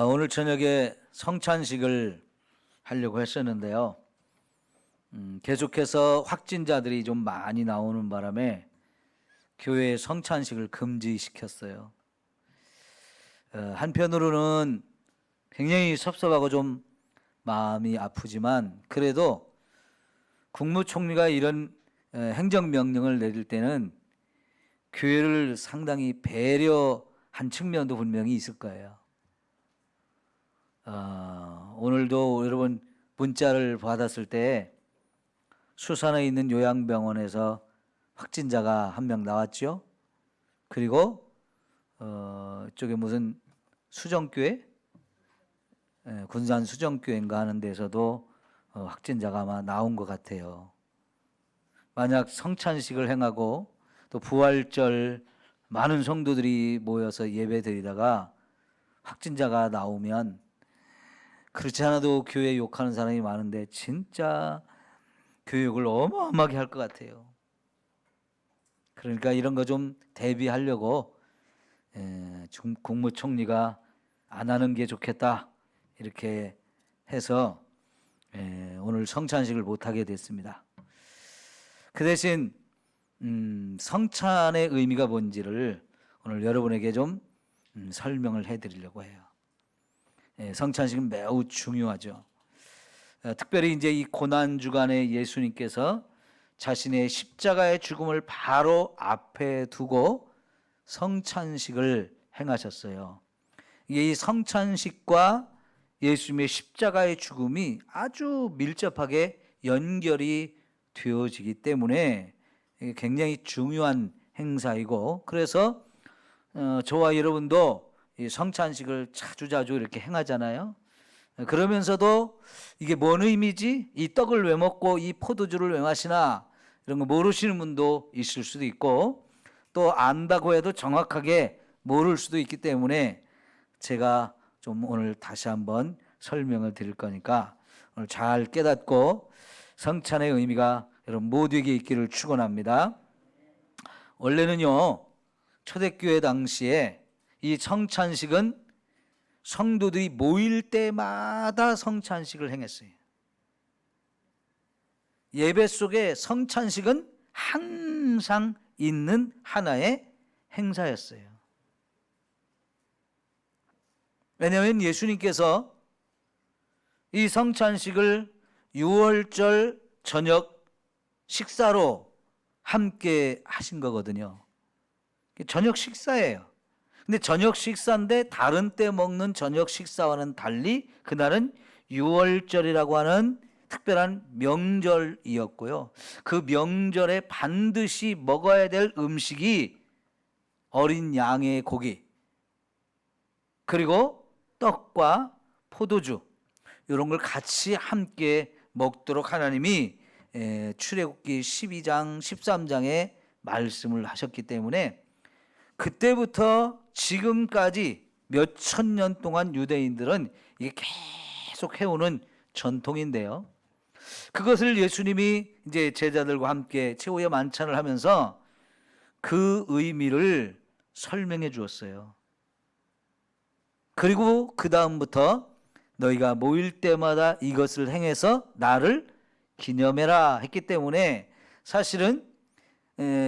오늘 저녁에 성찬식을 하려고 했었는데요. 계속해서 확진자들이 좀 많이 나오는 바람에 교회 성찬식을 금지시켰어요. 한편으로는 굉장히 섭섭하고 좀 마음이 아프지만 그래도 국무총리가 이런 행정명령을 내릴 때는 교회를 상당히 배려한 측면도 분명히 있을 거예요. 오늘도 여러분 문자를 받았을 때 수산에 있는 요양병원에서 확진자가 한 명 나왔죠. 그리고 이쪽에 무슨 수정교회, 군산 수정교회인가 하는 데서도 확진자가 아마 나온 것 같아요. 만약 성찬식을 행하고 또 부활절 많은 성도들이 모여서 예배드리다가 확진자가 나오면 그렇지 않아도 교회 욕하는 사람이 많은데 진짜 교육을 어마어마하게 할 것 같아요. 그러니까 이런 거 좀 대비하려고 국무총리가 안 하는 게 좋겠다 이렇게 해서 오늘 성찬식을 못하게 됐습니다. 그 대신 성찬의 의미가 뭔지를 오늘 여러분에게 좀 설명을 해드리려고 해요. 성찬식은 매우 중요하죠. 특별히 이제 이 고난 주간에 예수님께서 자신의 십자가의 죽음을 바로 앞에 두고 성찬식을 행하셨어요. 이 성찬식과 예수님의 십자가의 죽음이 아주 밀접하게 연결이 되어지기 때문에 굉장히 중요한 행사이고, 그래서 저와 여러분도 이 성찬식을 자주자주 이렇게 행하잖아요. 그러면서도 이게 뭔 의미지? 이 떡을 왜 먹고 이 포도주를 왜 마시나? 이런 거 모르시는 분도 있을 수도 있고, 또 안다고 해도 정확하게 모를 수도 있기 때문에 제가 좀 오늘 다시 한번 설명을 드릴 거니까 오늘 잘 깨닫고 성찬의 의미가 여러분 모두에게 있기를 축원합니다. 원래는요, 초대교회 당시에 이 성찬식은 성도들이 모일 때마다 성찬식을 행했어요. 예배 속에 성찬식은 항상 있는 하나의 행사였어요. 왜냐하면 예수님께서 이 성찬식을 유월절 저녁 식사로 함께 하신 거거든요. 저녁 식사예요. 근데 저녁 식사인데 다른 때 먹는 저녁 식사와는 달리 그날은 유월절이라고 하는 특별한 명절이었고요. 그 명절에 반드시 먹어야 될 음식이 어린 양의 고기, 그리고 떡과 포도주, 이런 걸 같이 함께 먹도록 하나님이 출애굽기 12장, 13장에 말씀을 하셨기 때문에 그때부터 지금까지 몇 천 년 동안 유대인들은 이게 계속 해오는 전통인데요. 그것을 예수님이 이제 제자들과 함께 최후의 만찬을 하면서 그 의미를 설명해 주었어요. 그리고 그 다음부터 너희가 모일 때마다 이것을 행해서 나를 기념해라 했기 때문에 사실은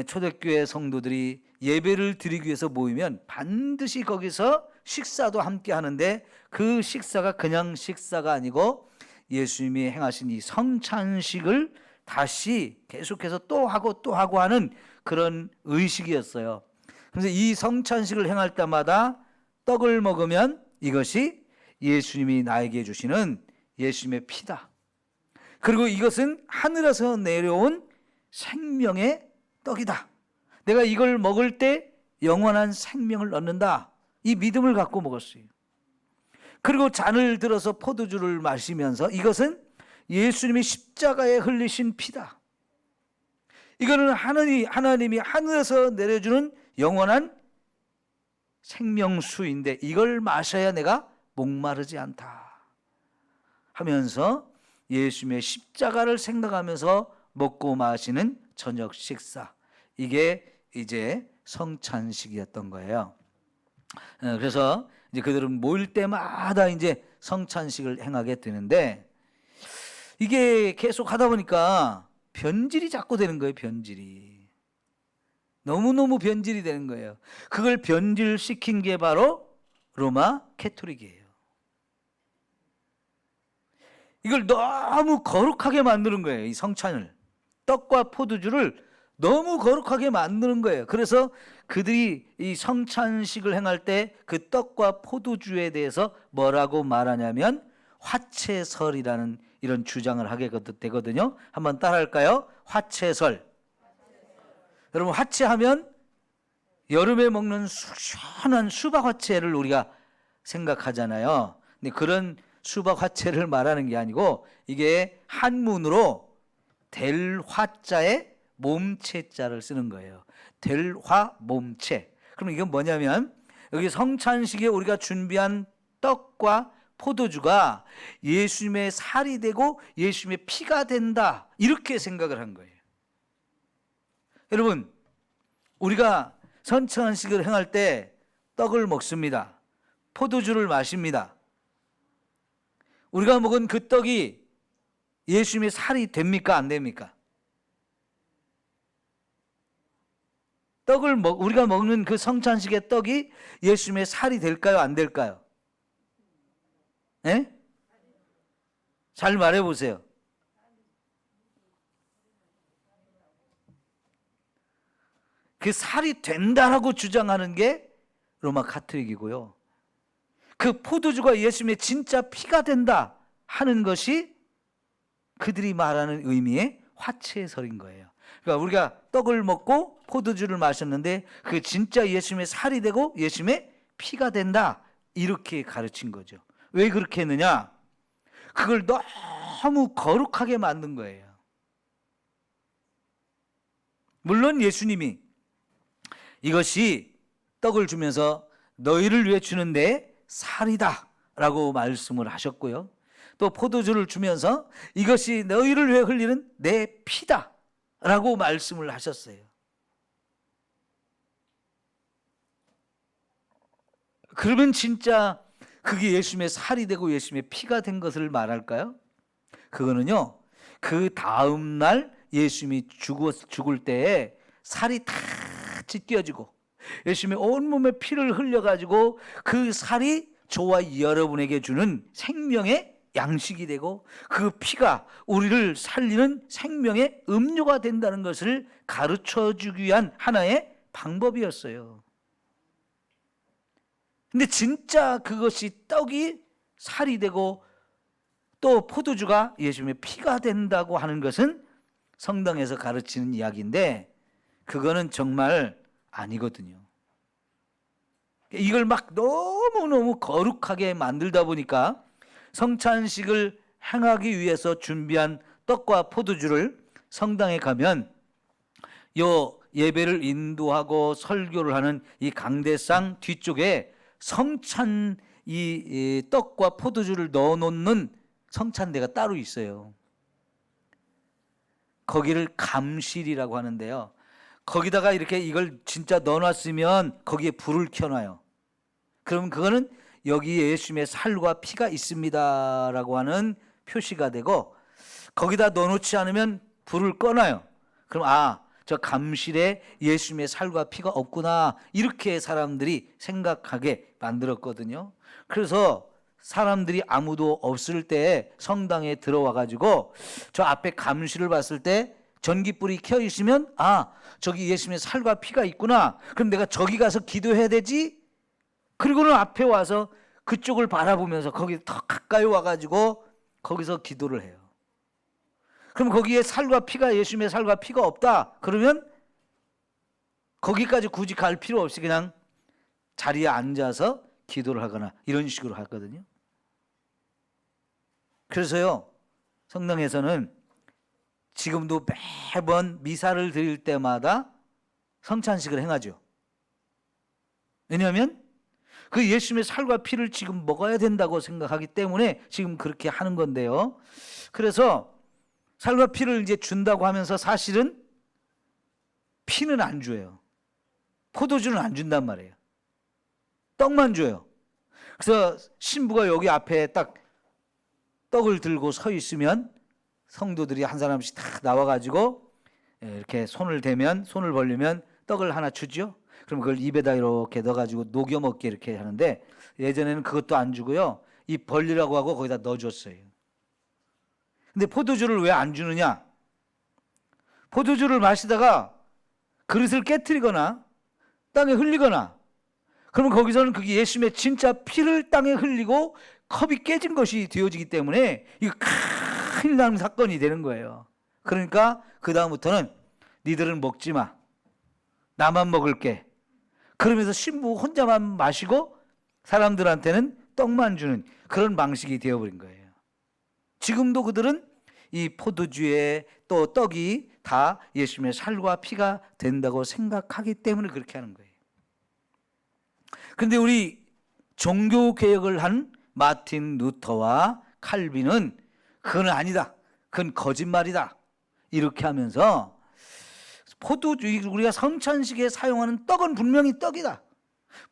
초대교회 성도들이 예배를 드리기 위해서 모이면 반드시 거기서 식사도 함께 하는데 그 식사가 그냥 식사가 아니고 예수님이 행하신 이 성찬식을 다시 계속해서 또 하고 하는 그런 의식이었어요. 그래서 이 성찬식을 행할 때마다 떡을 먹으면 이것이 예수님이 나에게 주시는 예수님의 피다. 그리고 이것은 하늘에서 내려온 생명의 떡이다. 내가 이걸 먹을 때 영원한 생명을 얻는다. 이 믿음을 갖고 먹었어요. 그리고 잔을 들어서 포도주를 마시면서 이것은 예수님이 십자가에 흘리신 피다. 이거는 하나님이 하늘에서 내려주는 영원한 생명수인데 이걸 마셔야 내가 목마르지 않다 하면서 예수님의 십자가를 생각하면서 먹고 마시는 저녁 식사, 이게 이제 성찬식이었던 거예요. 그래서 이제 이제 그들은 모일 때마다 이제 성찬식을 행하게 되는데, 이게 계속 하다 보니까 변질이 자꾸 되는 거예요. 변질이 너무너무 변질이 되는 거예요. 그걸 변질시킨 게 바로 로마 캐토릭이에요. 이걸 너무 거룩하게 만드는 거예요. 이 성찬을, 떡과 포도주를 너무 거룩하게 만드는 거예요. 그래서 그들이 이 성찬식을 행할 때 그 떡과 포도주에 대해서 뭐라고 말하냐면 화채설이라는 이런 주장을 하게 되거든요. 한번 따라할까요? 화채설. 여러분, 화채하면 여름에 먹는 시원한 수박 화채를 우리가 생각하잖아요. 근데 그런 수박 화채를 말하는 게 아니고, 이게 한문으로 될 화자에 몸체자를 쓰는 거예요. 될 화 몸체. 그럼 이건 뭐냐면, 여기 성찬식에 우리가 준비한 떡과 포도주가 예수님의 살이 되고 예수님의 피가 된다, 이렇게 생각을 한 거예요. 여러분, 우리가 성찬식을 행할 때 떡을 먹습니다. 포도주를 마십니다. 우리가 먹은 그 떡이 예수님의 살이 됩니까? 안 됩니까? 우리가 먹는 그 성찬식의 떡이 예수님의 살이 될까요? 안 될까요? 예? 잘 말해 보세요. 그 살이 된다라고 주장하는 게 로마 카톨릭이고요. 그 포도주가 예수님의 진짜 피가 된다 하는 것이 그들이 말하는 의미의 화채설인 거예요. 그러니까 우리가 떡을 먹고 포도주를 마셨는데 그 진짜 예수님의 살이 되고 예수님의 피가 된다, 이렇게 가르친 거죠. 왜 그렇게 했느냐? 그걸 너무 거룩하게 만든 거예요. 물론 예수님이 이것이 떡을 주면서 너희를 위해 주는 내 살이다 라고 말씀을 하셨고요. 또 포도주를 주면서 이것이 너희를 위해 흘리는 내 피다 라고 말씀을 하셨어요. 그러면 진짜 그게 예수님의 살이 되고 예수님의 피가 된 것을 말할까요? 그거는요, 그 다음 날 예수님이 죽을 때에 살이 다 찢겨지고 예수님의 온몸에 피를 흘려가지고 그 살이 저와 여러분에게 주는 생명의 양식이 되고 그 피가 우리를 살리는 생명의 음료가 된다는 것을 가르쳐주기 위한 하나의 방법이었어요. 근데 진짜 그것이 떡이 살이 되고 또 포도주가 예수님의 피가 된다고 하는 것은 성당에서 가르치는 이야기인데, 그거는 정말 아니거든요. 이걸 막 너무너무 거룩하게 만들다 보니까 성찬식을 행하기 위해서 준비한 떡과 포도주를 성당에 가면 요 예배를 인도하고 설교를 하는 이 강대상 뒤쪽에 성찬 이 떡과 포도주를 넣어놓는 성찬대가 따로 있어요. 거기를 감실이라고 하는데요. 거기다가 이렇게 이걸 진짜 넣어놨으면 거기에 불을 켜놔요. 그럼 그거는 여기에 예수님의 살과 피가 있습니다라고 하는 표시가 되고, 거기다 넣어놓지 않으면 불을 꺼놔요. 그럼 저 감실에 예수님의 살과 피가 없구나, 이렇게 사람들이 생각하게 만들었거든요. 그래서 사람들이 아무도 없을 때 성당에 들어와 가지고 저 앞에 감실을 봤을 때 전깃불이 켜 있으면 저기 예수님의 살과 피가 있구나, 그럼 내가 저기 가서 기도해야 되지. 그리고는 앞에 와서 그쪽을 바라보면서 거기 더 가까이 와가지고 거기서 기도를 해요. 그럼 거기에 살과 피가, 예수님의 살과 피가 없다 그러면 거기까지 굳이 갈 필요 없이 그냥 자리에 앉아서 기도를 하거나 이런 식으로 하거든요. 그래서요, 성당에서는 지금도 매번 미사를 드릴 때마다 성찬식을 행하죠. 왜냐하면 그 예수님의 살과 피를 지금 먹어야 된다고 생각하기 때문에 지금 그렇게 하는 건데요. 그래서 살과 피를 이제 준다고 하면서 사실은 피는 안 줘요. 포도주는 안 준단 말이에요. 떡만 줘요. 그래서 신부가 여기 앞에 딱 떡을 들고 서 있으면 성도들이 한 사람씩 다 나와가지고 이렇게 손을 대면, 손을 벌리면 떡을 하나 주죠. 그럼 그걸 입에다 이렇게 넣어가지고 녹여 먹게 이렇게 하는데, 예전에는 그것도 안 주고요, 입 벌리라고 하고 거기다 넣어줬어요. 근데 포도주를 왜 안 주느냐? 포도주를 마시다가 그릇을 깨트리거나 땅에 흘리거나 그러면 거기서는 그게 예수님의 진짜 피를 땅에 흘리고 컵이 깨진 것이 되어지기 때문에 이거 큰일 나는 사건이 되는 거예요. 그러니까 그 다음부터는 니들은 먹지 마, 나만 먹을게, 그러면서 신부 혼자만 마시고 사람들한테는 떡만 주는 그런 방식이 되어버린 거예요. 지금도 그들은 이 포도주에 또 떡이 다 예수님의 살과 피가 된다고 생각하기 때문에 그렇게 하는 거예요. 근데 우리 종교개혁을 한 마틴 루터와 칼빈은 그건 아니다, 그건 거짓말이다, 이렇게 하면서 포도주, 우리가 성찬식에 사용하는 떡은 분명히 떡이다,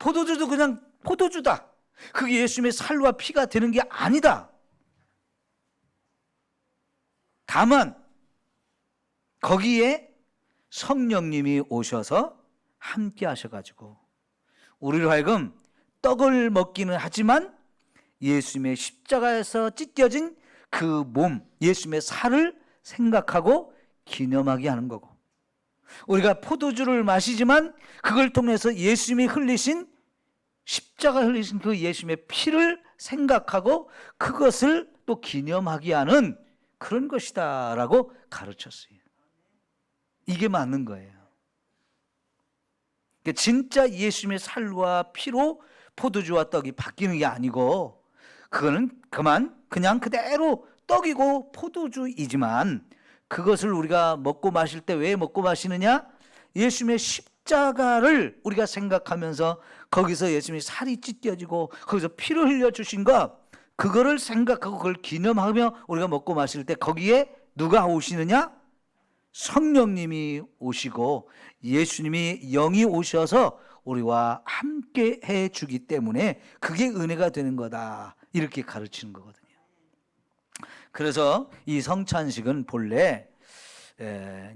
포도주도 그냥 포도주다, 그게 예수님의 살과 피가 되는 게 아니다. 다만 거기에 성령님이 오셔서 함께 하셔가지고 우리로 하여금 떡을 먹기는 하지만 예수님의 십자가에서 찢겨진 그 몸, 예수님의 살을 생각하고 기념하게 하는 거고, 우리가 포도주를 마시지만 그걸 통해서 예수님이 흘리신, 십자가 흘리신 그 예수님의 피를 생각하고 그것을 또 기념하게 하는 그런 것이다 라고 가르쳤어요. 이게 맞는 거예요. 진짜 예수님의 살과 피로 포도주와 떡이 바뀌는 게 아니고, 그거는 그냥 그대로 떡이고 포도주이지만 그것을 우리가 먹고 마실 때 왜 먹고 마시느냐? 예수님의 십자가를 우리가 생각하면서 거기서 예수님이 살이 찢겨지고 거기서 피를 흘려주신 것, 그거를 생각하고 그걸 기념하며 우리가 먹고 마실 때 거기에 누가 오시느냐? 성령님이 오시고 예수님이 영이 오셔서 우리와 함께 해주기 때문에 그게 은혜가 되는 거다, 이렇게 가르치는 거거든요. 그래서 이 성찬식은 본래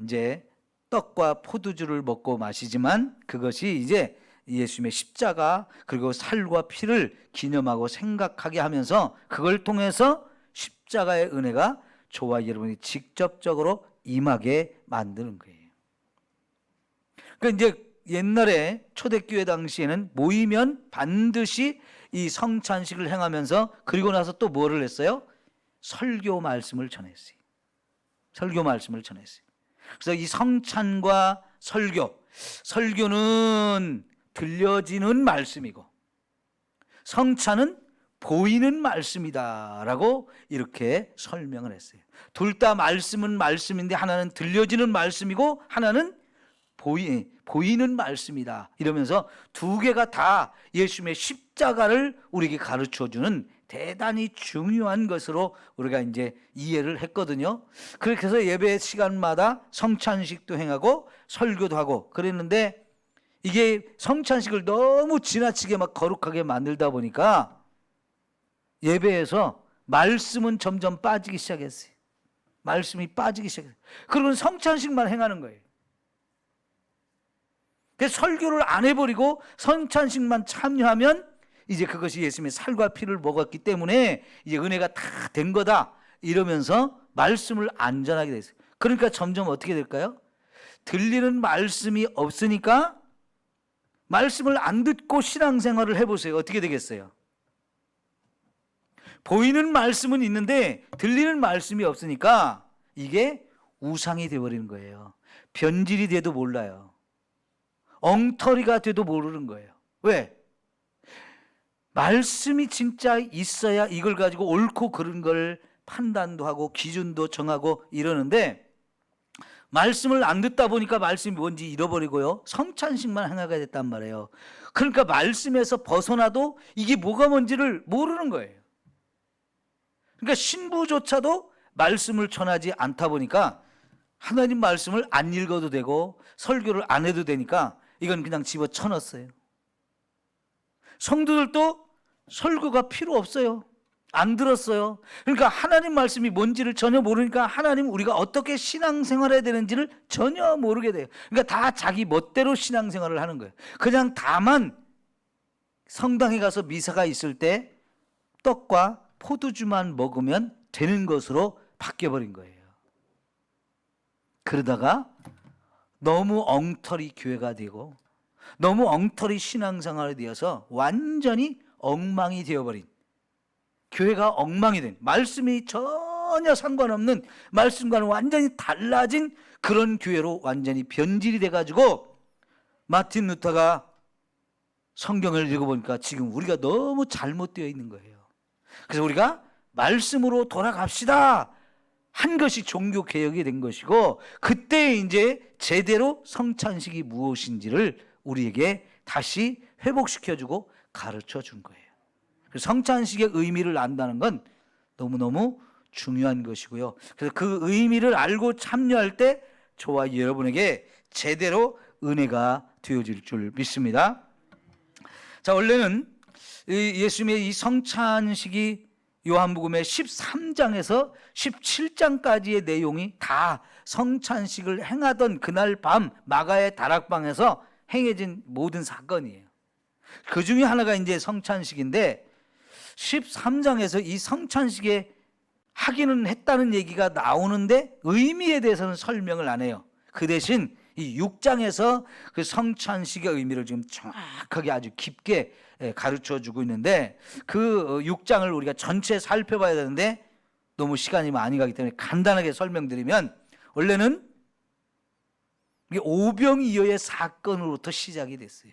이제 떡과 포도주를 먹고 마시지만 그것이 이제 예수님의 십자가 그리고 살과 피를 기념하고 생각하게 하면서 그걸 통해서 십자가의 은혜가 저와 여러분이 직접적으로 임하게 만드는 거예요. 그러니까 이제 옛날에 초대교회 당시에는 모이면 반드시 이 성찬식을 행하면서 그리고 나서 또 뭐를 했어요? 설교 말씀을 전했어요. 설교 말씀을 전했어요. 그래서 이 성찬과 설교는 들려지는 말씀이고 성찬은 보이는 말씀이다라고 이렇게 설명을 했어요. 둘 다 말씀은 말씀인데 하나는 들려지는 말씀이고 하나는 보이는 말씀이다, 이러면서 두 개가 다 예수님의 십자가를 우리에게 가르쳐주는 대단히 중요한 것으로 우리가 이제 이해를 했거든요. 그래서 예배 시간마다 성찬식도 행하고 설교도 하고 그랬는데, 이게 성찬식을 너무 지나치게 막 거룩하게 만들다 보니까 예배에서 말씀은 점점 빠지기 시작했어요. 말씀이 빠지기 시작했어요. 그러면 성찬식만 행하는 거예요. 그래서 설교를 안 해버리고 성찬식만 참여하면 이제 그것이 예수님의 살과 피를 먹었기 때문에 이제 은혜가 다 된 거다, 이러면서 말씀을 안 전하게 됐어요. 그러니까 점점 어떻게 될까요? 들리는 말씀이 없으니까 말씀을 안 듣고 신앙생활을 해보세요. 어떻게 되겠어요? 보이는 말씀은 있는데 들리는 말씀이 없으니까 이게 우상이 되어버리는 거예요. 변질이 돼도 몰라요. 엉터리가 돼도 모르는 거예요. 왜? 말씀이 진짜 있어야 이걸 가지고 옳고 그른 걸 판단도 하고 기준도 정하고 이러는데, 말씀을 안 듣다 보니까 말씀이 뭔지 잃어버리고요, 성찬식만 행하게 됐단 말이에요. 그러니까 말씀에서 벗어나도 이게 뭐가 뭔지를 모르는 거예요. 그러니까 신부조차도 말씀을 전하지 않다 보니까 하나님 말씀을 안 읽어도 되고 설교를 안 해도 되니까 이건 그냥 집어쳐넣었어요. 성도들도 설교가 필요 없어요. 안 들었어요. 그러니까 하나님 말씀이 뭔지를 전혀 모르니까 하나님 우리가 어떻게 신앙생활해야 되는지를 전혀 모르게 돼요. 그러니까 다 자기 멋대로 신앙생활을 하는 거예요. 그냥 다만 성당에 가서 미사가 있을 때 떡과 포도주만 먹으면 되는 것으로 바뀌어버린 거예요. 그러다가 너무 엉터리 교회가 되고 너무 엉터리 신앙생활이 되어서 완전히 엉망이 되어버린, 교회가 엉망이 된, 말씀이 전혀 상관없는, 말씀과는 완전히 달라진 그런 교회로 완전히 변질이 돼가지고 마틴 루터가 성경을 읽어보니까 지금 우리가 너무 잘못되어 있는 거예요. 그래서 우리가 말씀으로 돌아갑시다 한 것이 종교개혁이 된 것이고, 그때 이제 제대로 성찬식이 무엇인지를 우리에게 다시 회복시켜주고 가르쳐 준 거예요. 성찬식의 의미를 안다는 건 너무너무 중요한 것이고요. 그래서 그 의미를 알고 참여할 때 저와 여러분에게 제대로 은혜가 되어질 줄 믿습니다. 자, 원래는 예수님의 이 성찬식이 요한복음의 13장에서 17장까지의 내용이 다 성찬식을 행하던 그날 밤 마가의 다락방에서 행해진 모든 사건이에요. 그 중에 하나가 이제 성찬식인데 13장에서 이 성찬식에 하기는 했다는 얘기가 나오는데 의미에 대해서는 설명을 안 해요. 그 대신 이 6장에서 그 성찬식의 의미를 지금 정확하게 아주 깊게 가르쳐 주고 있는데, 그 6장을 우리가 전체 살펴봐야 되는데 너무 시간이 많이 가기 때문에 간단하게 설명드리면, 원래는 오병이어의 사건으로부터 시작이 됐어요.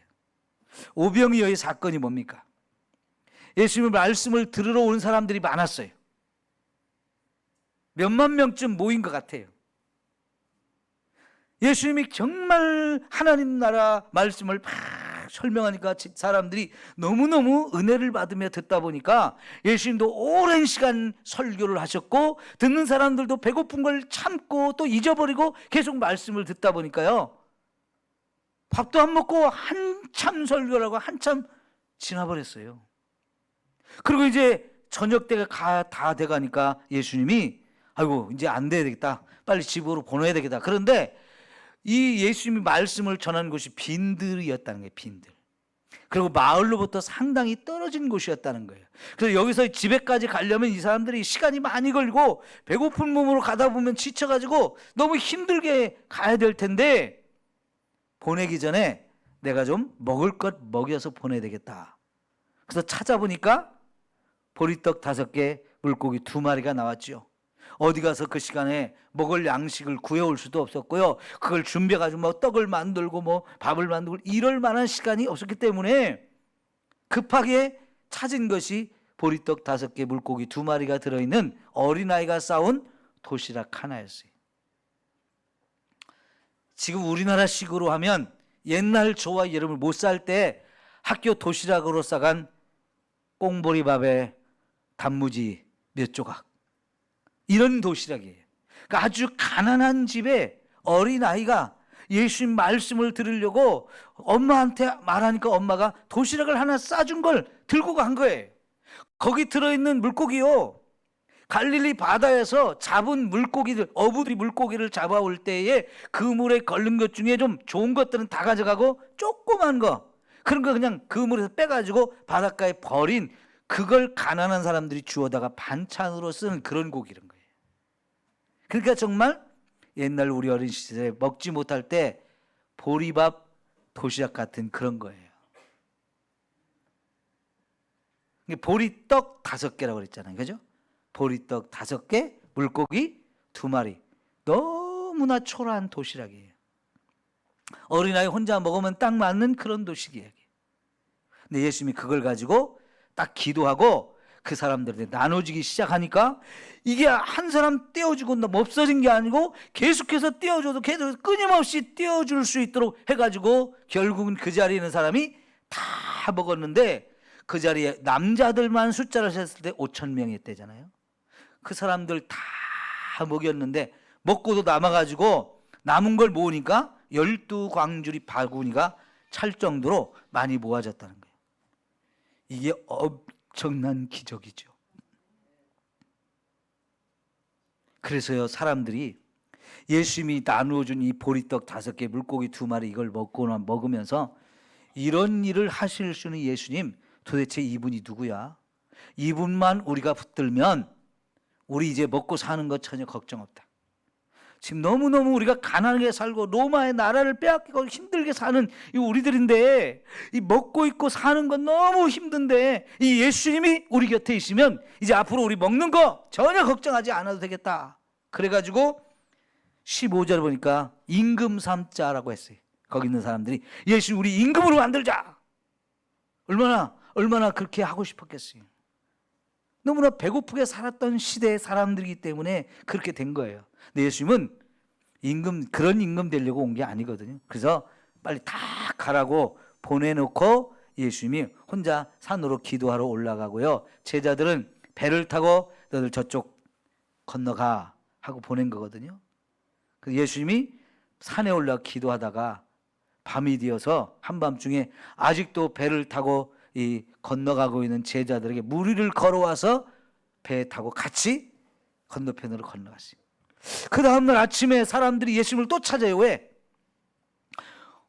오병이어의 사건이 뭡니까? 예수님의 말씀을 들으러 온 사람들이 많았어요. 몇만 명쯤 모인 것 같아요. 예수님이 정말 하나님 나라 말씀을 막 설명하니까 사람들이 너무너무 은혜를 받으며 듣다 보니까 예수님도 오랜 시간 설교를 하셨고, 듣는 사람들도 배고픈 걸 참고 또 잊어버리고 계속 말씀을 듣다 보니까요, 밥도 안 먹고 한참 설교라고 한참 지나버렸어요. 그리고 이제 저녁 때가 다 돼가니까 예수님이 아이고 이제 안 돼야 되겠다, 빨리 집으로 보내야 되겠다. 그런데 이 예수님이 말씀을 전하는 곳이 빈들이었다는 거예요. 빈들. 그리고 마을로부터 상당히 떨어진 곳이었다는 거예요. 그래서 여기서 집에까지 가려면 이 사람들이 시간이 많이 걸리고 배고픈 몸으로 가다 보면 지쳐가지고 너무 힘들게 가야 될 텐데, 보내기 전에 내가 좀 먹을 것 먹여서 보내야 되겠다. 그래서 찾아보니까 보리떡 5개, 물고기 2마리가 나왔죠. 어디 가서 그 시간에 먹을 양식을 구해올 수도 없었고요. 그걸 준비해가지고 뭐 떡을 만들고 뭐 밥을 만들고 이럴 만한 시간이 없었기 때문에 급하게 찾은 것이 보리떡 5개, 물고기 2마리가 들어있는 어린아이가 싸운 도시락 하나였어요. 지금 우리나라식으로 하면 옛날 저와 여러분 못 살 때 학교 도시락으로 싸간 꽁보리밥에 단무지 몇 조각, 이런 도시락이에요. 그러니까 아주 가난한 집에 어린아이가 예수님 말씀을 들으려고 엄마한테 말하니까 엄마가 도시락을 하나 싸준 걸 들고 간 거예요. 거기 들어있는 물고기요, 갈릴리 바다에서 잡은 물고기들, 어부들이 물고기를 잡아올 때에 그 물에 걸린 것 중에 좀 좋은 것들은 다 가져가고 조그만 거, 그런 거 그냥 그 물에서 빼가지고 바닷가에 버린, 그걸 가난한 사람들이 주워다가 반찬으로 쓰는 그런 고기인 거예요. 그러니까 정말 옛날 우리 어린 시절에 먹지 못할 때 보리밥 도시락 같은 그런 거예요. 보리떡 5개라고 그랬잖아요. 그죠? 보리떡 5개, 물고기 2마리. 너무나 초라한 도시락이에요. 어린아이 혼자 먹으면 딱 맞는 그런 도시락이에요. 근데 예수님이 그걸 가지고 딱 기도하고 그 사람들한테 나눠주기 시작하니까, 이게 한 사람 떼어주고 없어진 게 아니고 계속해서 떼어줘도 계속 끊임없이 떼어줄 수 있도록 해가지고 결국은 그 자리에 있는 사람이 다 먹었는데, 그 자리에 남자들만 숫자를 셌을 때 5,000명이었대잖아요. 그 사람들 다 먹였는데 먹고도 남아가지고 남은 걸 모으니까 12광주리 바구니가 찰 정도로 많이 모아졌다는 거예요. 이게 엄청난 기적이죠. 그래서요, 사람들이 예수님이 나누어준 이 보리떡 5개, 물고기 2마리 이걸 먹으면서 이런 일을 하실 수 있는 예수님, 도대체 이분이 누구야? 이분만 우리가 붙들면 우리 이제 먹고 사는 것 전혀 걱정 없다. 지금 너무너무 우리가 가난하게 살고 로마의 나라를 빼앗기고 힘들게 사는 이 우리들인데, 이 먹고 있고 사는 건 너무 힘든데 이 예수님이 우리 곁에 있으면 이제 앞으로 우리 먹는 거 전혀 걱정하지 않아도 되겠다. 그래가지고 15절 보니까 임금 삼자라고 했어요. 거기 있는 사람들이 예수님 우리 임금으로 만들자. 얼마나 그렇게 하고 싶었겠어요. 너무나 배고프게 살았던 시대의 사람들이기 때문에 그렇게 된 거예요. 근데 예수님은 그런 임금 되려고 온 게 아니거든요. 그래서 빨리 다 가라고 보내놓고 예수님이 혼자 산으로 기도하러 올라가고요. 제자들은 배를 타고 너들 저쪽 건너가 하고 보낸 거거든요. 그래서 예수님이 산에 올라 기도하다가 밤이 되어서 한밤중에 아직도 배를 타고 건너가고 있는 제자들에게 무리를 걸어와서 배에 타고 같이 건너편으로 건너갔어요. 그 다음날 아침에 사람들이 예수님을 또 찾아요. 왜?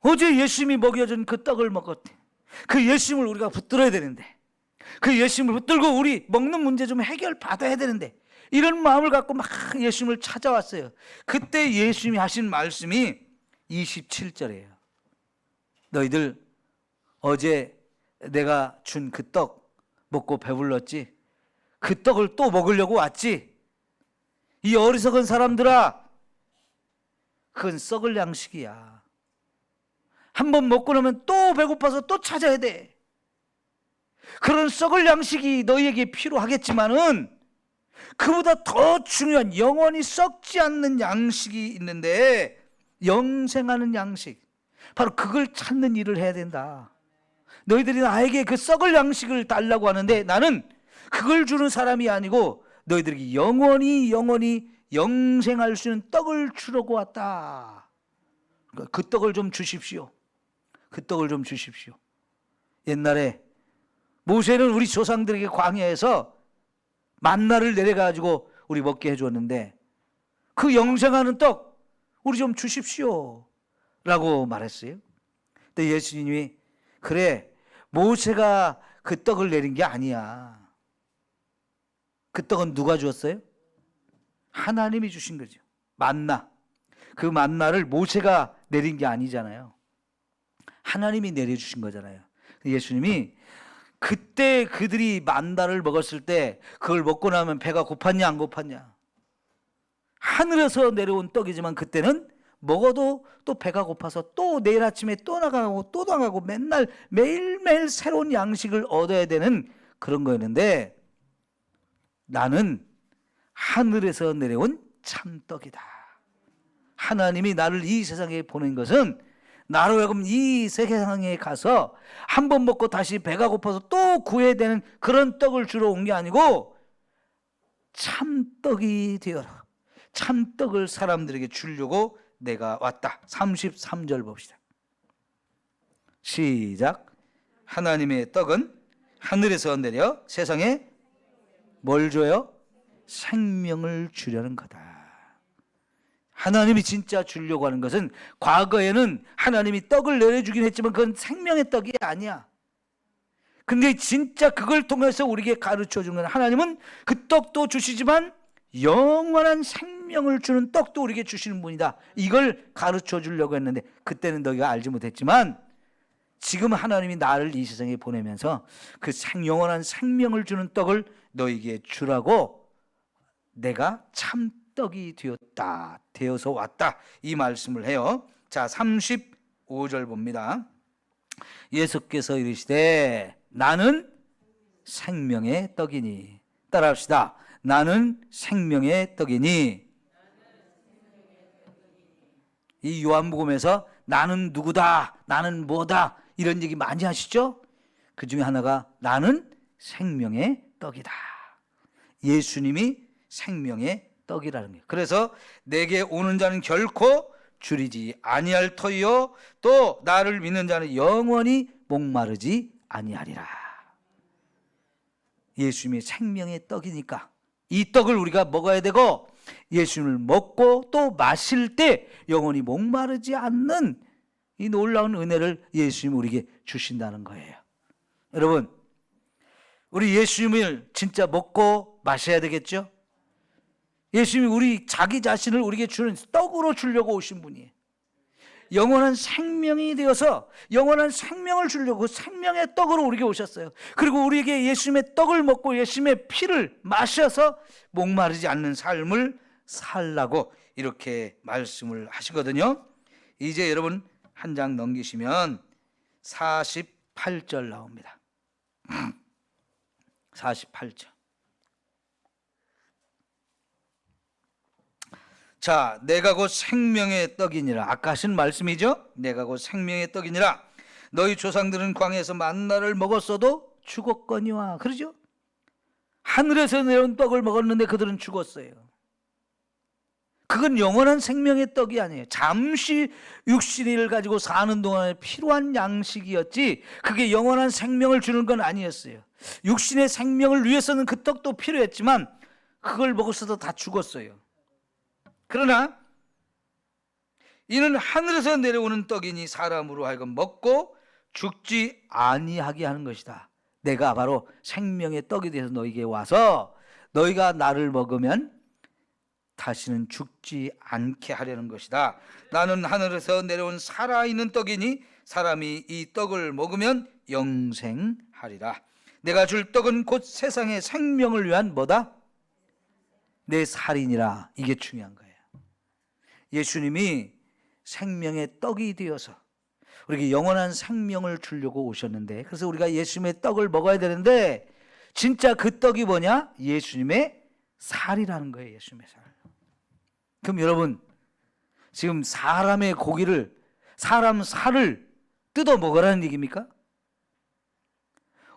어제 예수님이 먹여준 그 떡을 먹었대. 그 예수님을 우리가 붙들어야 되는데, 그 예수님을 붙들고 우리 먹는 문제 좀 해결받아야 되는데, 이런 마음을 갖고 막 예수님을 찾아왔어요. 그때 예수님이 하신 말씀이 27절이에요. 너희들 어제 내가 준 그 떡 먹고 배불렀지? 그 떡을 또 먹으려고 왔지? 이 어리석은 사람들아, 그건 썩을 양식이야. 한번 먹고 나면 또 배고파서 또 찾아야 돼. 그런 썩을 양식이 너희에게 필요하겠지만은 그보다 더 중요한 영원히 썩지 않는 양식이 있는데, 영생하는 양식, 바로 그걸 찾는 일을 해야 된다. 너희들이 나에게 그 썩을 양식을 달라고 하는데 나는 그걸 주는 사람이 아니고 너희들에게 영원히 영생할 수 있는 떡을 주려고 왔다. 그 떡을 좀 주십시오. 그 떡을 좀 주십시오. 옛날에 모세는 우리 조상들에게 광야에서 만나를 내려가지고 우리 먹게 해줬는데 그 영생하는 떡 우리 좀 주십시오 라고 말했어요. 근데 예수님이 그래, 모세가 그 떡을 내린 게 아니야. 그 떡은 누가 주었어요? 하나님이 주신 거죠. 만나. 그 만나를 모세가 내린 게 아니잖아요. 하나님이 내려주신 거잖아요. 예수님이 그때 그들이 만나를 먹었을 때 그걸 먹고 나면 배가 고팠냐 안 고팠냐? 하늘에서 내려온 떡이지만 그때는 먹어도 또 배가 고파서 또 내일 아침에 또 나가고 맨날 매일매일 새로운 양식을 얻어야 되는 그런 거였는데, 나는 하늘에서 내려온 참떡이다. 하나님이 나를 이 세상에 보낸 것은 나로 하여금 이 세상에 가서 한 번 먹고 다시 배가 고파서 또 구해야 되는 그런 떡을 주러 온 게 아니고 참떡이 되어라. 참떡을 사람들에게 주려고 내가 왔다. 33절 봅시다. 시작. 하나님의 떡은 하늘에서 내려 세상에 뭘 줘요? 생명을 주려는 거다. 하나님이 진짜 주려고 하는 것은, 과거에는 하나님이 떡을 내려주긴 했지만 그건 생명의 떡이 아니야. 근데 진짜 그걸 통해서 우리에게 가르쳐 주는 건, 하나님은 그 떡도 주시지만 영원한 생명을 주는 떡도 우리에게 주시는 분이다. 이걸 가르쳐 주려고 했는데 그때는 너희가 알지 못했지만 지금 하나님이 나를 이 세상에 보내면서 그 영원한 생명을 주는 떡을 너희에게 주라고 내가 참떡이 되어서 왔다. 이 말씀을 해요. 자, 35절 봅니다. 예수께서 이르시되 나는 생명의 떡이니. 따라합시다. 나는 생명의 떡이니. 이 요한복음에서 나는 누구다, 나는 뭐다 이런 얘기 많이 하시죠? 그 중에 하나가 나는 생명의 떡이다. 예수님이 생명의 떡이라는 거예요. 그래서 내게 오는 자는 결코 줄이지 아니할 터이요 또 나를 믿는 자는 영원히 목마르지 아니하리라. 예수님이 생명의 떡이니까 이 떡을 우리가 먹어야 되고, 예수님을 먹고 또 마실 때 영원히 목마르지 않는 이 놀라운 은혜를 예수님이 우리에게 주신다는 거예요. 여러분, 우리 예수님을 진짜 먹고 마셔야 되겠죠? 예수님이 우리 자기 자신을 우리에게 주는 떡으로 주려고 오신 분이에요. 영원한 생명이 되어서 영원한 생명을 주려고 생명의 떡으로 우리에게 오셨어요. 그리고 우리에게 예수님의 떡을 먹고 예수님의 피를 마셔서 목마르지 않는 삶을 살라고 이렇게 말씀을 하시거든요. 이제 여러분 한 장 넘기시면 48절 나옵니다. 48절. 자, 내가 곧 생명의 떡이니라. 아까 하신 말씀이죠. 내가 곧 생명의 떡이니라. 너희 조상들은 광야에서 만나를 먹었어도 죽었거니와. 그러죠? 하늘에서 내려온 떡을 먹었는데 그들은 죽었어요. 그건 영원한 생명의 떡이 아니에요. 잠시 육신을 가지고 사는 동안에 필요한 양식이었지, 그게 영원한 생명을 주는 건 아니었어요. 육신의 생명을 위해서는 그 떡도 필요했지만 그걸 먹었어도 다 죽었어요. 그러나 이는 하늘에서 내려오는 떡이니 사람으로 하여금 먹고 죽지 아니하게 하는 것이다. 내가 바로 생명의 떡이 되어서 너희에게 와서 너희가 나를 먹으면 다시는 죽지 않게 하려는 것이다. 나는 하늘에서 내려온 살아있는 떡이니 사람이 이 떡을 먹으면 영생하리라. 내가 줄 떡은 곧 세상의 생명을 위한 뭐다? 내 살이니라. 이게 중요한 거예요. 예수님이 생명의 떡이 되어서 우리에게 영원한 생명을 주려고 오셨는데, 그래서 우리가 예수님의 떡을 먹어야 되는데, 진짜 그 떡이 뭐냐? 예수님의 살이라는 거예요. 예수님의 살. 그럼 여러분, 지금 사람의 고기를, 사람 살을 뜯어 먹으라는 얘기입니까?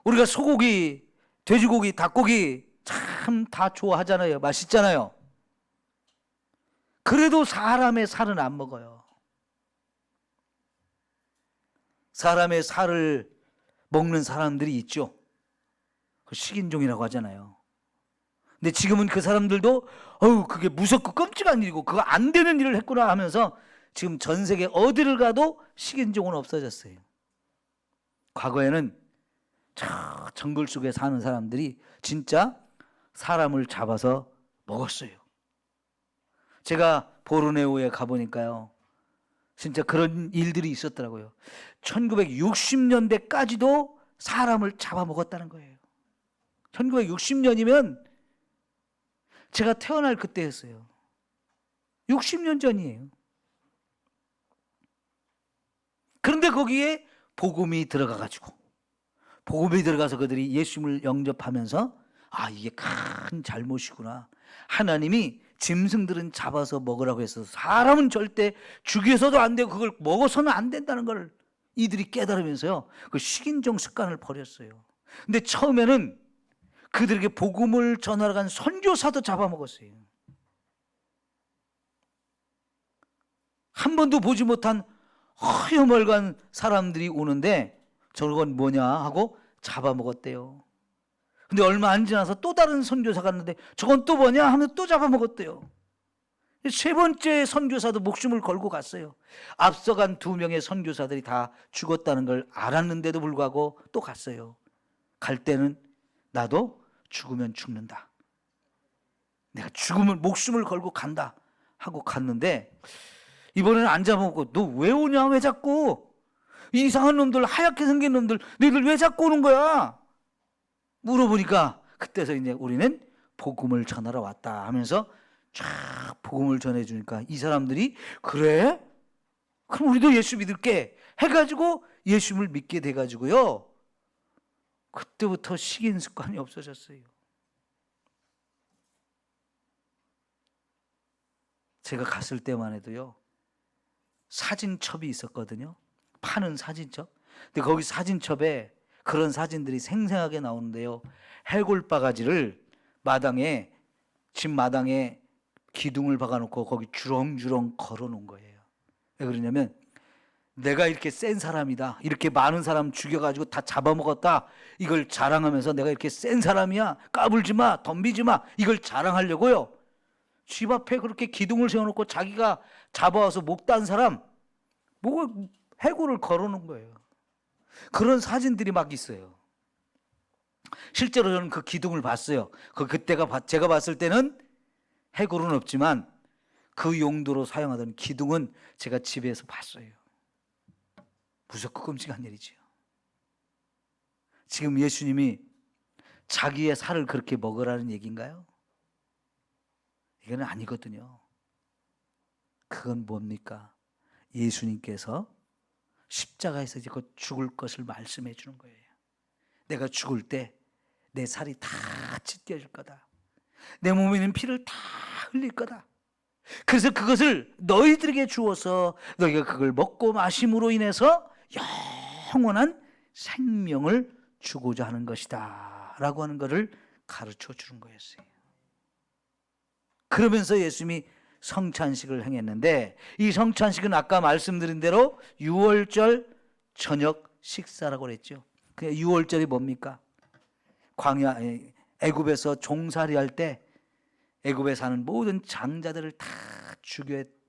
우리가 소고기, 돼지고기, 닭고기 참 다 좋아하잖아요. 맛있잖아요. 그래도 사람의 살은 안 먹어요. 사람의 살을 먹는 사람들이 있죠. 식인종이라고 하잖아요. 근데 지금은 그 사람들도 그게 무섭고 끔찍한 일이고 그거 안 되는 일을 했구나 하면서 지금 전 세계 어디를 가도 식인종은 없어졌어요. 과거에는 저 정글 속에 사는 사람들이 진짜 사람을 잡아서 먹었어요. 제가 보르네오에 가보니까요, 진짜 그런 일들이 있었더라고요. 1960년대까지도 사람을 잡아먹었다는 거예요. 1960년이면 제가 태어날 그때였어요. 60년 전이에요. 그런데 거기에 복음이 들어가가지고, 복음이 들어가서 그들이 예수님을 영접하면서 이게 큰 잘못이구나. 하나님이 짐승들은 잡아서 먹으라고 해서 사람은 절대 죽여서도 안 되고 그걸 먹어서는 안 된다는 걸 이들이 깨달으면서요, 그 식인종 습관을 버렸어요. 근데 처음에는 그들에게 복음을 전하러 간 선교사도 잡아먹었어요. 한 번도 보지 못한 허여멀간 사람들이 오는데 저건 뭐냐 하고 잡아먹었대요. 근데 얼마 안 지나서 또 다른 선교사 갔는데 저건 또 뭐냐 하면 또 잡아먹었대요. 세 번째 선교사도 목숨을 걸고 갔어요. 앞서간 2명의 선교사들이 다 죽었다는 걸 알았는데도 불구하고 또 갔어요. 갈 때는 나도 죽으면 죽는다, 내가 죽으면 목숨을 걸고 간다 하고 갔는데, 이번에는 안 잡아먹고 너 왜 오냐, 왜 자꾸 이상한 놈들, 하얗게 생긴 놈들, 너희들 왜 자꾸 오는 거야 물어보니까, 그때서 이제 우리는 복음을 전하러 왔다 하면서 쫙 복음을 전해주니까 이 사람들이 그래? 그럼 우리도 예수 믿을게 해가지고 예수를 믿게 돼가지고요, 그때부터 식인 습관이 없어졌어요. 제가 갔을 때만 해도요, 사진첩이 있었거든요. 파는 사진첩. 근데 거기 사진첩에 그런 사진들이 생생하게 나오는데요, 해골바가지를 마당에, 집 마당에 기둥을 박아놓고 거기 주렁주렁 걸어놓은 거예요. 왜 그러냐면 내가 이렇게 센 사람이다, 이렇게 많은 사람 죽여가지고 다 잡아먹었다, 이걸 자랑하면서 내가 이렇게 센 사람이야, 까불지 마, 덤비지 마, 이걸 자랑하려고요. 집 앞에 그렇게 기둥을 세워놓고 자기가 잡아와서 목단 사람 뭐 해골을 걸어놓은 거예요. 그런 사진들이 막 있어요. 실제로 저는 그 기둥을 봤어요. 그때가 제가 봤을 때는 해골은 없지만 그 용도로 사용하던 기둥은 제가 집에서 봤어요. 무섭고 끔찍한 일이지요. 지금 예수님이 자기의 살을 그렇게 먹으라는 얘기인가요? 이건 아니거든요. 그건 뭡니까? 예수님께서 십자가에서 이제 곧 죽을 것을 말씀해 주는 거예요. 내가 죽을 때 내 살이 다 찢겨질 거다. 내 몸에 있는 피를 다 흘릴 거다. 그래서 그것을 너희들에게 주어서 너희가 그걸 먹고 마심으로 인해서 영원한 생명을 주고자 하는 것이다 라고 하는 것을 가르쳐 주는 거였어요. 그러면서 예수님이 성찬식을 행했는데, 이 성찬식은 아까 말씀드린 대로 유월절 저녁 식사라고 그랬죠. 그 유월절이 뭡니까? 광야 애굽에서 종살이 할 때 애굽에 사는 모든 장자들을 다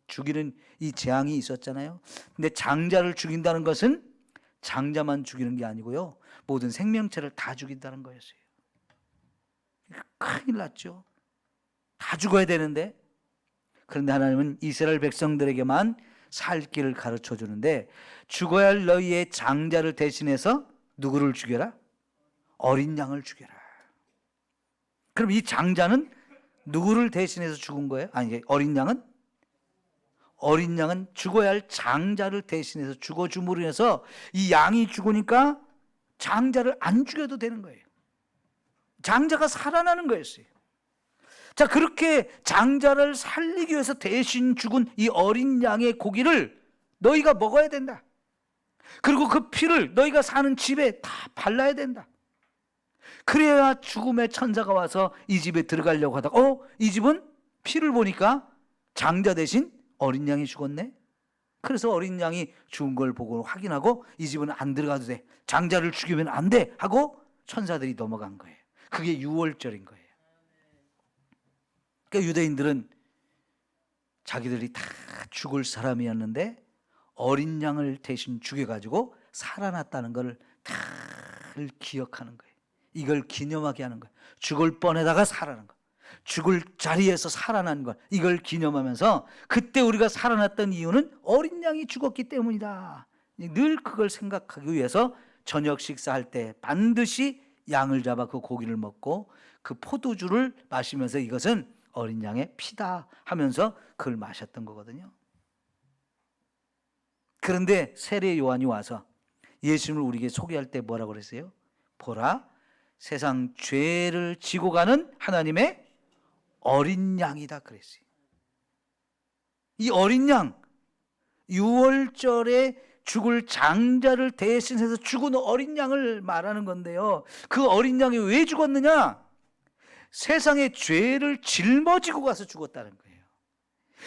죽이는 이 재앙이 있었잖아요. 근데 장자를 죽인다는 것은 장자만 죽이는 게 아니고요, 모든 생명체를 다 죽인다는 거였어요. 큰일 났죠. 다 죽어야 되는데, 그런데 하나님은 이스라엘 백성들에게만 살 길을 가르쳐 주는데, 죽어야 할 너희의 장자를 대신해서 누구를 죽여라? 어린 양을 죽여라. 그럼 이 장자는 누구를 대신해서 죽은 거예요? 아니, 어린 양은 죽어야 할 장자를 대신해서 죽어줌으로 인해서 이 양이 죽으니까 장자를 안 죽여도 되는 거예요. 장자가 살아나는 거였어요. 자, 그렇게 장자를 살리기 위해서 대신 죽은 이 어린 양의 고기를 너희가 먹어야 된다. 그리고 그 피를 너희가 사는 집에 다 발라야 된다. 그래야 죽음의 천사가 와서 이 집에 들어가려고 하다가 이 집은 피를 보니까 장자 대신 어린 양이 죽었네. 그래서 어린 양이 죽은 걸 보고 확인하고 이 집은 안 들어가도 돼, 장자를 죽이면 안 돼 하고 천사들이 넘어간 거예요. 그게 유월절인 거예요. 그러니까 유대인들은 자기들이 다 죽을 사람이었는데 어린 양을 대신 죽여가지고 살아났다는 걸 다 기억하는 거예요. 이걸 기념하게 하는 거예요. 죽을 뻔에다가 살아난 거, 죽을 자리에서 살아난 것, 이걸 기념하면서 그때 우리가 살아났던 이유는 어린 양이 죽었기 때문이다. 늘 그걸 생각하기 위해서 저녁 식사할 때 반드시 양을 잡아 그 고기를 먹고 그 포도주를 마시면서 이것은 어린 양의 피다 하면서 그걸 마셨던 거거든요. 그런데 세례 요한이 와서 예수님을 우리에게 소개할 때 뭐라고 그랬어요? 보라, 세상 죄를 지고 가는 하나님의 어린 양이다 그랬어요. 이 어린 양, 유월절에 죽을 장자를 대신해서 죽은 어린 양을 말하는 건데요, 그 어린 양이 왜 죽었느냐? 세상의 죄를 짊어지고 가서 죽었다는 거예요.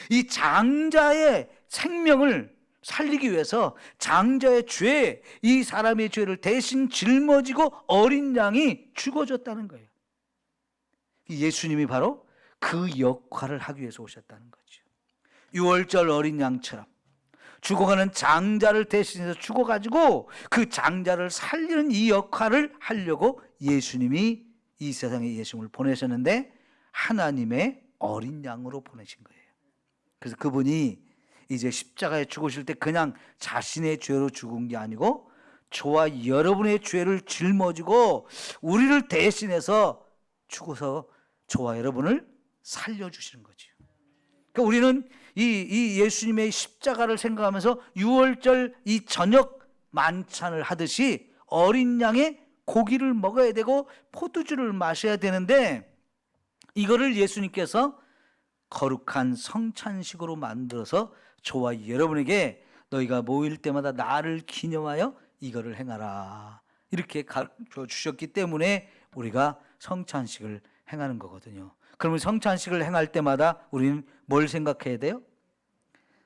이 장자의 생명을 살리기 위해서 장자의 죄, 이 사람의 죄를 대신 짊어지고 어린 양이 죽어졌다는 거예요. 예수님이 바로 그 역할을 하기 위해서 오셨다는 거죠. 유월절 어린 양처럼 죽어가는 장자를 대신해서 죽어가지고 그 장자를 살리는 이 역할을 하려고 예수님이 이 세상에 예수님을 보내셨는데 하나님의 어린 양으로 보내신 거예요. 그래서 그분이 이제 십자가에 죽으실 때 그냥 자신의 죄로 죽은 게 아니고 저와 여러분의 죄를 짊어지고 우리를 대신해서 죽어서 저와 여러분을 살려주시는 거죠. 그러니까 우리는 이 예수님의 십자가를 생각하면서 유월절 이 저녁 만찬을 하듯이 어린 양의 고기를 먹어야 되고 포도주를 마셔야 되는데, 이거를 예수님께서 거룩한 성찬식으로 만들어서 저와 여러분에게 너희가 모일 때마다 나를 기념하여 이거를 행하라 이렇게 가르쳐 주셨기 때문에 우리가 성찬식을 행하는 거거든요. 그러면 성찬식을 행할 때마다 우리는 뭘 생각해야 돼요?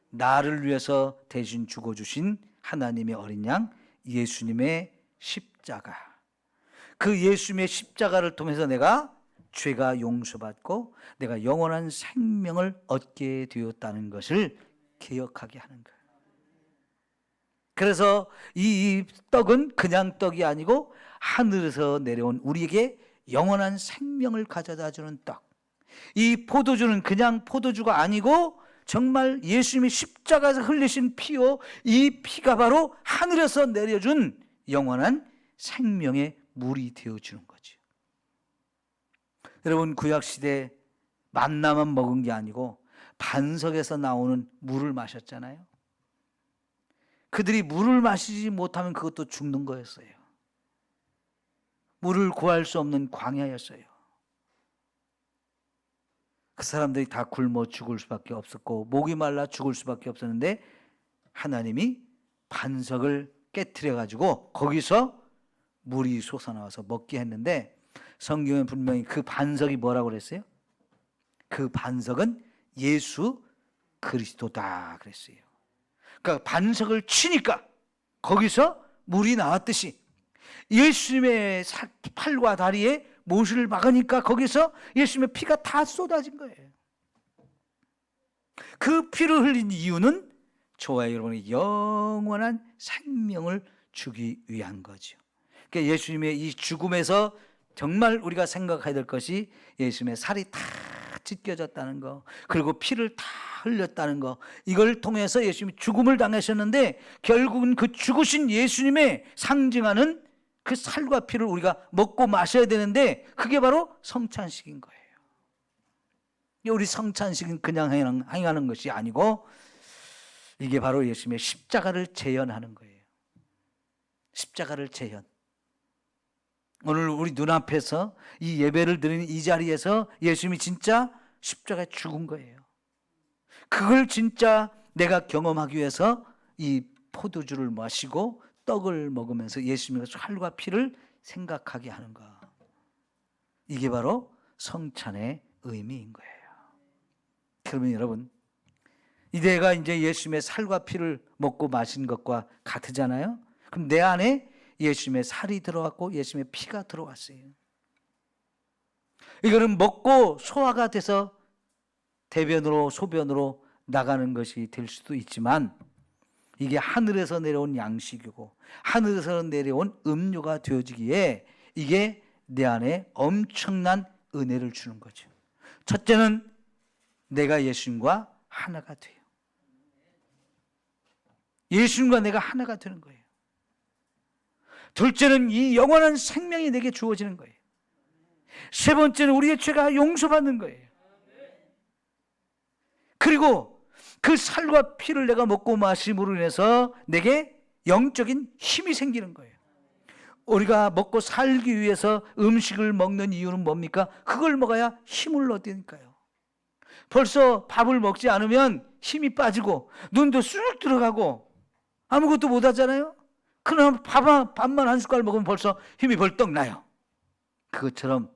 나를 위해서 대신 죽어주신 하나님의 어린 양 예수님의 십자가, 그 예수님의 십자가를 통해서 내가 죄가 용서받고 내가 영원한 생명을 얻게 되었다는 것을 기억하게 하는 거예요. 그래서 이 떡은 그냥 떡이 아니고 하늘에서 내려온 우리에게 영원한 생명을 가져다 주는 떡. 이 포도주는 그냥 포도주가 아니고 정말 예수님이 십자가에서 흘리신 피요, 이 피가 바로 하늘에서 내려준 영원한 생명의 물이 되어주는 거죠. 여러분, 구약시대 만나만 먹은 게 아니고 반석에서 나오는 물을 마셨잖아요. 그들이 물을 마시지 못하면 그것도 죽는 거였어요. 물을 구할 수 없는 광야였어요. 그 사람들이 다 굶어 죽을 수밖에 없었고 목이 말라 죽을 수밖에 없었는데 하나님이 반석을 깨트려 가지고 거기서 물이 솟아나와서 먹게 했는데, 성경에 분명히 그 반석이 뭐라고 그랬어요? 그 반석은 예수 그리스도다 그랬어요. 그러니까 반석을 치니까 거기서 물이 나왔듯이 예수님의 팔과 다리에 못을 박으니까 거기서 예수님의 피가 다 쏟아진 거예요. 그 피를 흘린 이유는 저와 여러분의 영원한 생명을 주기 위한 거죠. 그러니까 예수님의 이 죽음에서 정말 우리가 생각해야 될 것이 예수님의 살이 다 찢겨졌다는 거, 그리고 피를 다 흘렸다는 거, 이걸 통해서 예수님이 죽음을 당하셨는데 결국은 그 죽으신 예수님의 상징하는 그 살과 피를 우리가 먹고 마셔야 되는데 그게 바로 성찬식인 거예요. 우리 성찬식은 그냥 행하는 것이 아니고 이게 바로 예수님의 십자가를 재현하는 거예요. 십자가를 재현. 오늘 우리 눈앞에서 이 예배를 드리는 이 자리에서 예수님이 진짜 십자가에 죽은 거예요. 그걸 진짜 내가 경험하기 위해서 이 포도주를 마시고 떡을 먹으면서 예수님의 살과 피를 생각하게 하는 것, 이게 바로 성찬의 의미인 거예요. 그러면 여러분, 이제가 이제 예수님의 살과 피를 먹고 마신 것과 같으잖아요. 그럼 내 안에 예수님의 살이 들어왔고 예수님의 피가 들어왔어요. 이거는 먹고 소화가 돼서 대변으로 소변으로 나가는 것이 될 수도 있지만 이게 하늘에서 내려온 양식이고 하늘에서 내려온 음료가 되어지기에 이게 내 안에 엄청난 은혜를 주는 거죠. 첫째는 내가 예수님과 하나가 돼요. 예수님과 내가 하나가 되는 거예요. 둘째는 이 영원한 생명이 내게 주어지는 거예요. 세 번째는 우리의 죄가 용서받는 거예요. 그리고 그 살과 피를 내가 먹고 마심으로 인해서 내게 영적인 힘이 생기는 거예요. 우리가 먹고 살기 위해서 음식을 먹는 이유는 뭡니까? 그걸 먹어야 힘을 얻으니까요. 벌써 밥을 먹지 않으면 힘이 빠지고 눈도 쑥 들어가고 아무것도 못 하잖아요. 그러나 밥만 한 숟갈 먹으면 벌써 힘이 벌떡 나요. 그것처럼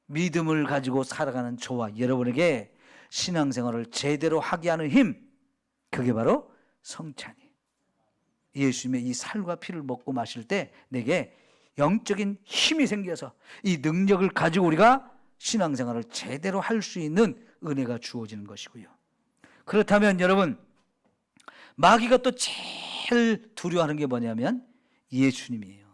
믿음을 가지고 살아가는 저와 여러분에게 신앙생활을 제대로 하게 하는 힘, 그게 바로 성찬이에요. 예수님의 이 살과 피를 먹고 마실 때 내게 영적인 힘이 생겨서 이 능력을 가지고 우리가 신앙생활을 제대로 할 수 있는 은혜가 주어지는 것이고요. 그렇다면 여러분, 마귀가 또 제일 두려워하는 게 뭐냐면 예수님이에요.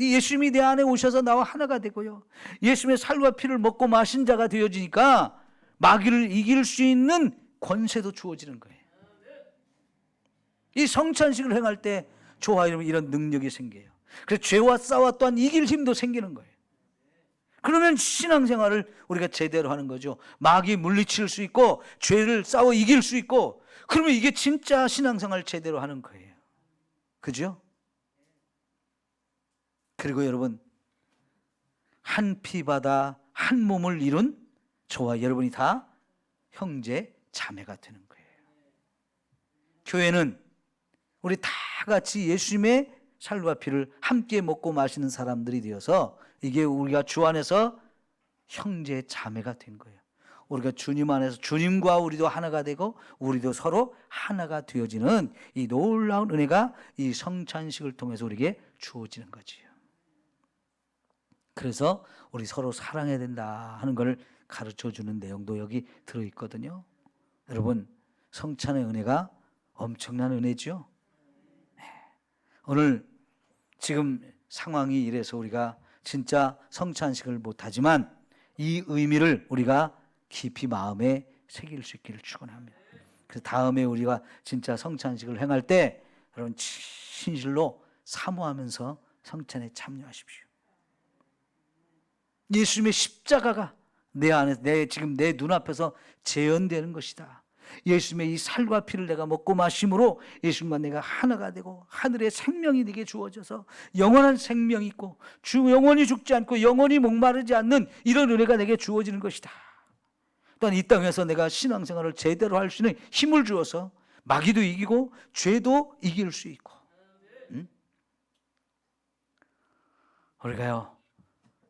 예수님이 내 안에 오셔서 나와 하나가 되고요, 예수님의 살과 피를 먹고 마신 자가 되어지니까 마귀를 이길 수 있는 권세도 주어지는 거예요. 이 성찬식을 행할 때 저와 이런 능력이 생겨요. 그래서 죄와 싸워 또한 이길 힘도 생기는 거예요. 그러면 신앙생활을 우리가 제대로 하는 거죠. 마귀 물리칠 수 있고 죄를 싸워 이길 수 있고, 그러면 이게 진짜 신앙생활 제대로 하는 거예요. 그죠? 그리고 여러분, 한 피바다 한 몸을 이룬 저와 여러분이 다 형제 자매가 되는 거예요. 교회는 우리 다 같이 예수님의 살과 피를 함께 먹고 마시는 사람들이 되어서 이게 우리가 주 안에서 형제 자매가 된 거예요. 우리가 주님 안에서 주님과 우리도 하나가 되고 우리도 서로 하나가 되어지는 이 놀라운 은혜가 이 성찬식을 통해서 우리에게 주어지는 거지요. 그래서 우리 서로 사랑해야 된다 하는 걸 가르쳐주는 내용도 여기 들어있거든요. 여러분, 성찬의 은혜가 엄청난 은혜죠. 오늘 지금 상황이 이래서 우리가 진짜 성찬식을 못하지만 이 의미를 우리가 깊이 마음에 새길 수 있기를 축원합니다. 그래서 다음에 우리가 진짜 성찬식을 행할 때 여러분 진실로 사모하면서 성찬에 참여하십시오. 예수님의 십자가가 내 안에 지금 내 눈앞에서 재현되는 것이다. 예수님의 이 살과 피를 내가 먹고 마심으로 예수님과 내가 하나가 되고 하늘의 생명이 내게 주어져서 영원한 생명이 있고 영원히 죽지 않고 영원히 목마르지 않는 이런 은혜가 내게 주어지는 것이다. 또한 이 땅에서 내가 신앙생활을 제대로 할 수 있는 힘을 주어서 마귀도 이기고 죄도 이길 수 있고, 우리가요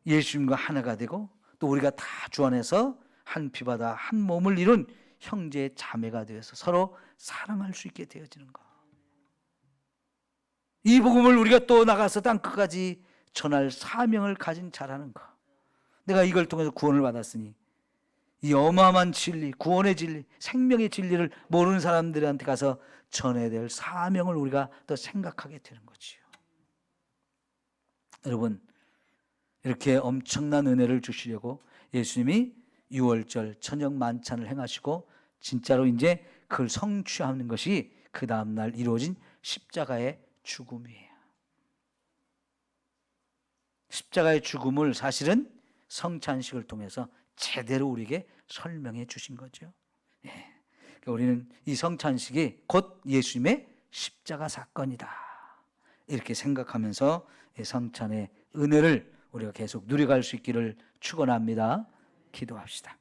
예수님과 하나가 되고 또 우리가 다 주 안에서 한 피바다 한 몸을 이룬 형제 자매가 되어서 서로 사랑할 수 있게 되어지는 것. 이 복음을 우리가 또 나가서 땅끝까지 전할 사명을 가진 자라는 것. 내가 이걸 통해서 구원을 받았으니 이 어마어마한 진리, 구원의 진리, 생명의 진리를 모르는 사람들한테 가서 전해야 될 사명을 우리가 또 생각하게 되는 거지요. 여러분, 이렇게 엄청난 은혜를 주시려고 예수님이 6월절 저녁 만찬을 행하시고 진짜로 이제 그걸 성취하는 것이 그 다음날 이루어진 십자가의 죽음이에요. 십자가의 죽음을 사실은 성찬식을 통해서 제대로 우리에게 설명해 주신 거죠. 그러니까 우리는 이 성찬식이 곧 예수님의 십자가 사건이다 이렇게 생각하면서 성찬의 은혜를 우리가 계속 누려갈 수 있기를 축원합니다. 기도합시다.